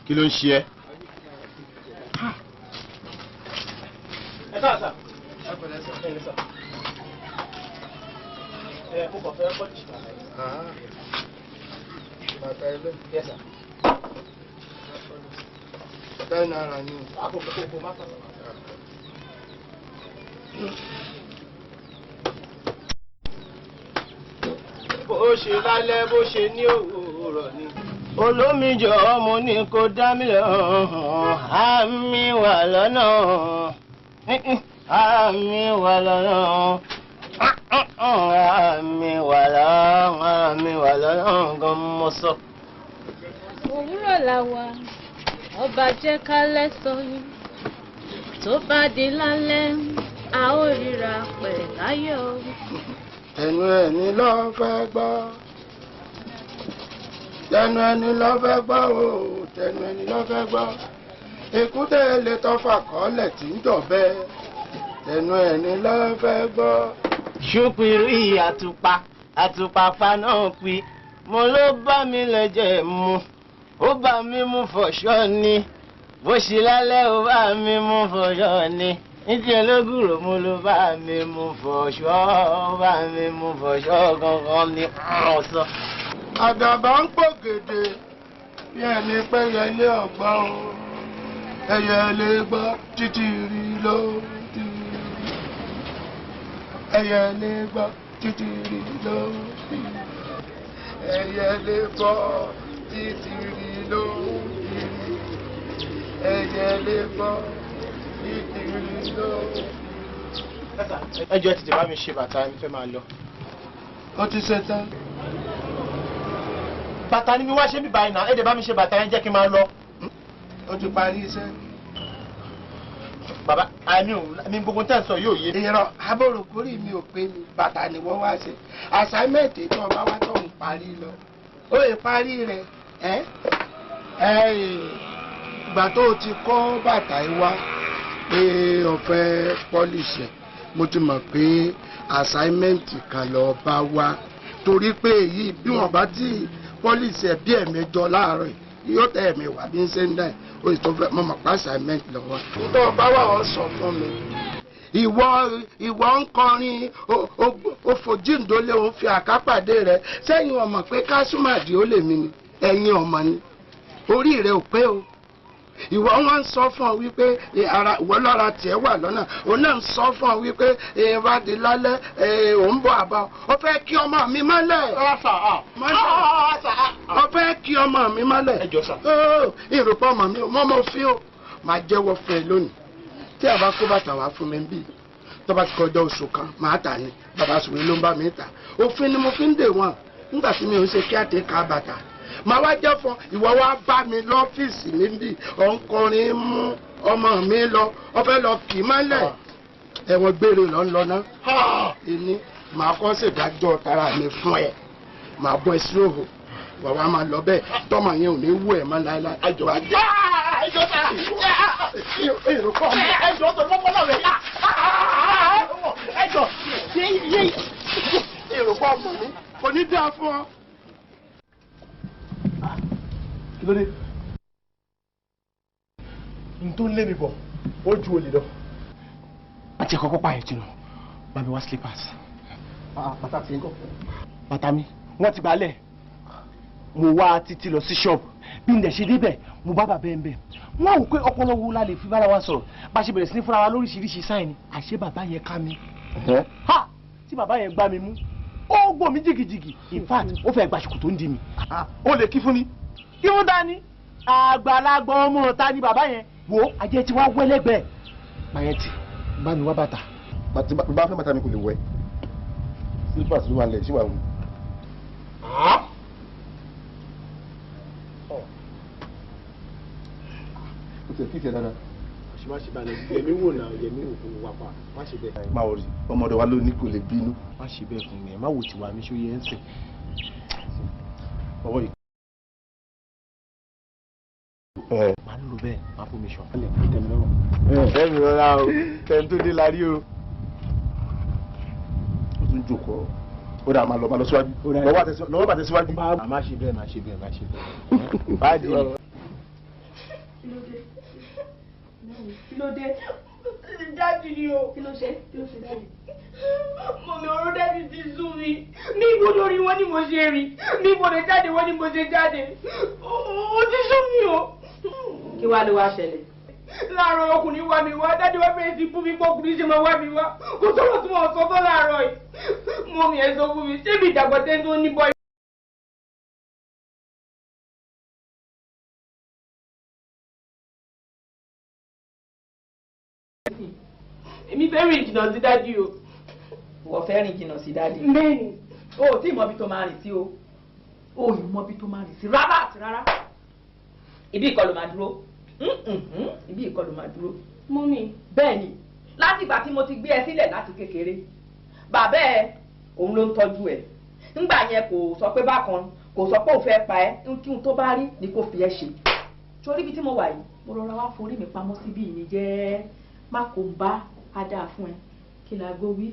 Kí ló ń ṣe ẹ́? Ẹ káàsà. Ẹ pẹ̀lẹ́ sà. Ẹ lè sà. Mo kàn fẹ́ kọ́ jì bàtà yìí. Bàtà ilé? Yes sir. Bàtà náírà ni. Àkókò má kàn. Bó ṣe lálẹ́ bó ṣe ní òwúrọ̀ ni. Olómijọ́ mo ní kó dá mi lọ́hùn, àmì wà lọ́nà, àmì wà lọ́nà, àmì wà lọ́nà gan mo sọ. Òwúrọ̀ la wà, ọba jẹ́ kálẹ̀ sọ ni, tó bá di lálẹ́, a ó ríra pẹ̀ láyọ̀. Ẹnu ẹni ló fẹ́ gbọ́. Tẹnu ẹni ló fẹ́ gbọ́ o, tẹnu ẹni ló fẹ́ gbọ́. Èkúté lè tọ́fà kọ́lẹ̀ tí ń dọ̀bẹ́. Tẹnu ẹni ló fẹ́ gbọ́. Ṣùpìrì àtùpà paná pi, mo ló bá mi lẹ́jẹ̀ mu, ó bá mi mú fọ̀ṣọ́ ni, bó ṣe lálẹ́ ó bá mi mú fọ̀ṣọ́ ni. Níjẹ́ ológùrò mo ló bá mi mú fọ̀ṣọ́, bá mi mú fọ̀ṣọ́ gangan ni ọ̀sán. Àdàbà ń pò gèdè bí ẹni pé ẹyẹlé ọgbọ́n o. Ẹyẹlé gbọ́ títí rí lórí. Ẹyẹlé gbọ́ títí rí lórí. Ẹyẹlé gbọ́ títí rí lórí. Ẹyẹlé gbọ́ títí rí lórí. Ẹ jọ̀ọ́ tètè bá mi ṣe bàtà mi fẹ́ máa lọ. Ó ti ṣe tán. Bàtà ni mi wá ṣe bí báyìí náà, ẹ dẹ̀ bá mi ṣe bàtà yẹn jẹ́ kí n máa lọ. Ó ti parí iṣẹ́. Bàbá àmì gbogbo tẹ́ ń sọ yóò yé. Ìrọ̀ abórokórì mi ò pé mi bàtà ni wọ́n wá ṣe. Àsáímẹ́ǹtì tí ọba wá tó ń parí lọ. Ó lè parí rẹ̀ ìgbà tó o ti kọ́ bàtà yìí wá pé ọ̀fẹ́ pọ́lìṣẹ̀ mo ti mọ̀ pé àsáímẹ́ǹtì kan lọ bá wá torí pé èyí bí wọ́n bá tí pọ́lìṣẹ̀ bí ẹ̀mẹjọ láàárọ̀ yóò tẹ̀ ẹ̀mẹwàá bí ń ṣe ń dá ẹ̀ ó sì tó fẹ́ mọ̀ mọ̀ pa àsáímẹ́ǹtì lọ́wọ́. tó o bá wà wọ́n sọ fún mi ìwọ ń kọrin òfòjíǹdólé òun fi àkápàdé rẹ sẹ́yìn ọmọ pé kásùmàdì ó lè mi ni ẹ̀yin ọmọ ni orí rẹ ò pé o ìwọ wọn ń sọ fún ọ wípé ara ìwọ lọ́ra tiẹ̀ wà lọ́nà òun náà ń sọ fún ọ wípé bá di lálẹ́ òun bọ̀ àbá ọ fẹ́ kí ọmọ mi mọ́lẹ̀ ọ fẹ́ kí ọmọ mi mọ́lẹ̀ ìrùpọ̀ ọmọ mi mọ́ fi ó máa jẹ́wọ́ fún ẹ lónìí tí a bá kó bàtà wá fún mi bí tó bá ti kọjá oṣù kan màá tà ní bàbá sùwé ló ń bá mi tà òfin ni mo fi ń dè wọ́n nígbà tí mi ò ń ṣe kí á ti ka bàtà màá wá jẹ́ fún ìwọ wá bá mi lọ́fíìsì mi bí ọ̀nkọrin mú ọmọ mi lọ ọfẹ́ lọ kì í mọ́lẹ̀ ẹ̀wọ̀n gbére lọ ń lọ ná ìní màá kọ́ ṣèdájọ́ tara mi fún ẹ màá bọ́ ẹ sí òhò wà wá máa lọ bẹ́ẹ̀ tọ́mọ yẹn ò ní wú ẹ̀ mọ́ láéláé àjọ àjẹ́ ìrùkọ́ mi. Ẹjọ́ tó lọ́pọ̀ náà rẹ̀ yá. Ẹjọ́ ìrùkọ́ mi kò ní dáa fún ọ. Kí ló dé? N tó ń lé mi bọ̀, ó ju olè lọ. Àti ẹ̀kọ́ pápá ẹ̀ jìnnà, bá mi wá slippers. Bàtà tí ń kọ́. Bàtà mi, wọ́n ti gbálẹ̀. Mo wá títí lọ sí ṣọ́ọ̀bù. Bí n dẹ̀ ṣe débẹ̀, mo bá bàbá ẹ̀ ń bẹ̀. Wọ́n wò pé ọpọlọ wo la lè fi bára wa sọ̀rọ̀. Bá ṣe bẹ̀rẹ̀ sí ní fúnra wa lóríṣiríṣi sáìn ni. Àṣé bàbá yẹn ká mi. Ha! Tí bàbá yẹn gbá mi mú, ó gbọ́ mi jìgìjìgì. In fact, ó fẹ́ gba ṣòkòtò ń di mi. Ó lè kí fún ni. Kí wọ́n dání? Àgbàlagbà ọmọ ta ni bàbá yẹn? Wo ajẹ́ tí wọ́n wẹ́lẹ́gbẹ̀ẹ́. Báyẹn ti bá mi wá bàtà. Bá fẹ́ bàtà mi kò lè wẹ̀. Slippers ló wà lẹ̀ sí wà wù. Ó ti ẹ̀ kíkẹ́ dáadáa. Má ṣe balẹ̀ yẹmí wò náà yẹmí wò fún wa pa má ṣe bẹ́ẹ̀. Má wọrí ọmọdé wa ló ní kò lè bínú. Má ṣe bẹ́ẹ̀ fún mi ẹ̀ má wò tiwa mi ṣó yẹ ń sìn. Ọwọ́ yìí. Má lò bẹ́ẹ̀ má fún mi ṣọ. Ẹ̀mí rọra o, kẹ́ni tó dé la rí o. Ó tún jòkó. ó dà máa lọ síwájú lọ́wọ́ bàtẹ́ síwájú. má ṣe bẹ́ẹ̀ má ṣe bẹ́ẹ̀ má ṣe bẹ́ẹ̀ báàdì ni. kí ló dé dájú ni o. kí ló ṣe dájú. mọ̀mí ọ̀rọ̀ dájú ti sú mi ní ibo lórí wọn ni mo ṣe rí ní ibo lè jáde wọn ni mo ṣe jáde ó ti sú mi o. kí wàá ló wá ṣẹlẹ̀. láàárọ̀ ọkùnrin wá mi wá dájú wá bẹ̀rẹ̀ sí fún mi pé ọkùnrin ṣe máa wá mi wá kò sọ̀rọ̀ tí wọ́n sọ fún láàárọ̀ yìí mọ̀mí ẹ̀ sọ fún mi ṣé bí ìdàgbàsẹ́ tó ní bọ́ èmi fẹ́ rìn jìnnà sí dájú o. wọ́n fẹ́ rìn jìnnà sí dájú. bẹ́ẹ̀ni. o ò tí ì mọbi tó máa rìn sí o ò ì mọbi tó máa rìn sí rárá àti rárá. ibi ìkọlù máa dúró ibi ìkọlù máa dúró. mọ́mì. bẹ́ẹ̀ni láti ìgbà tí mo ti gbé ẹ sílẹ̀ láti kékeré bàbá ẹ òun ló ń tọ́jú ẹ ńgbà yẹn kò sọ pé bákan kò sọ pé òun fẹ́ pa ẹ́ kí n tó bá rí ni kò fi ẹ́ ṣe. torí ibi tí mo wà yìí mo rọra wá forí mi pamọ́ síbí yìí jẹ́ má kò ń bá a dáa fún ẹ kí la gbó wí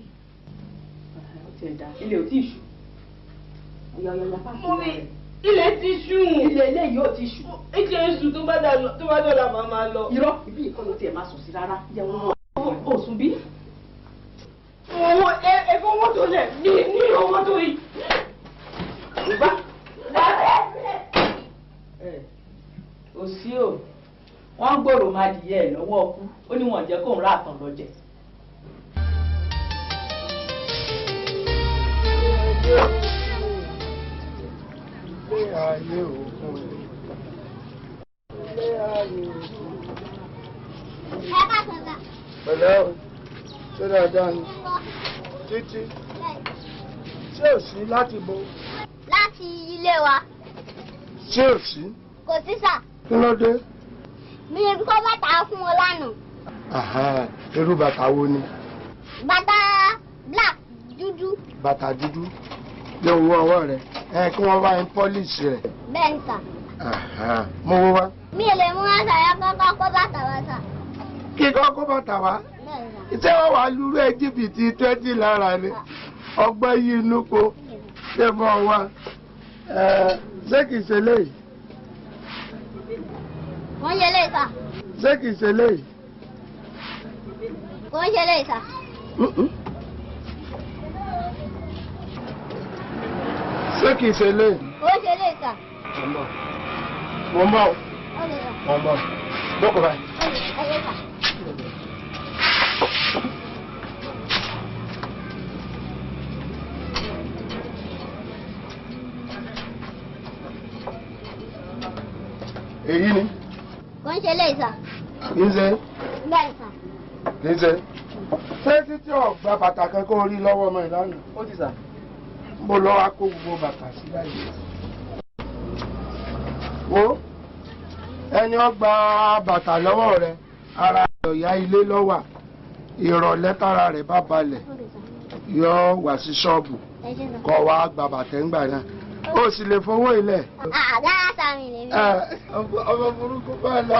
ọtí ẹ̀dá ilé ò tí ì ṣú ọ̀yọ̀ọ̀yọ̀ pàṣẹ mọ́mì ilé ti ṣú. ilé eléyìí ò tí ì ṣú. ètò èṣù tó bá dọ̀la máa lọ. irọ́ ibi ìkọlù tiẹ̀ máa sùn sí rárá jẹ́ wọn ò sùn bí. owó ẹ̀fọ́ owó tó lẹ̀ ní owó tó yìí. ìgbà ò sí o wọ́n gbòòrò máa dìyẹ ẹ̀ lọ́wọ́ ọkú ó ní wọ́n jẹ́ kóun rà tán lọ́jẹ̀. pẹ̀lẹ́ o ṣé dáadáa ni títí ṣé ò sí láti bo. láti ilé wa. ṣé ò sí. kò sí sà. kí ló dé. mi ò kọ́ bàtà fún wọn lánàá. irú bàtà wo ni. bàtà black dúdú. bàtà dúdú lé owó ọwọ́ rẹ̀ kí wọ́n bá ń pọ́líṣì rẹ̀. bẹ́ẹ̀ ni sà. mo wó wá. mi ò lè mú wọn sàyà kọ́kọ́ kó bàtà wá sà. kí kọ́kọ́ bàtà wá. ṣé wọ́n wà lúrú ẹ jìbìtì 20 lára ni ọgbẹ́ yìí inú ko ṣé bọ́ wa ṣé kìí ṣe léyìí. wọ́n ṣe lè sà. ṣé kìí ṣe léyìí. kò ń ṣe lè sà. ṣé kìí ṣe léyìí. kò ń ṣe lè sà. mo ń bọ̀. ó lè sà. mo ń bọ̀. dọ́kọ̀ báyìí. ó lè sà. èyí ni. kò ń ṣe lè sà. kì í ṣe. bẹ́ẹ̀ sà. kì í ṣe. ṣé títí ọ̀gbà bàtà kan kó rí lọ́wọ́ ọmọ ìlànà. ó ti sà. mo lọ wá kó gbogbo bàtà sí báyìí. wo ẹni ọgbà bàtà lọ́wọ́ rẹ ara ọ̀yá ilé lọ́wà ìrọ̀lẹ́ tára rẹ̀ bá balẹ̀ yọ wá sí ṣọ́ọ̀bù kọ́ wá gba bàtẹ́ ńgbà náà ó sì lè fowó ilẹ̀. àdáyà sàmì lèmi. ọmọ burúkú bá lọ.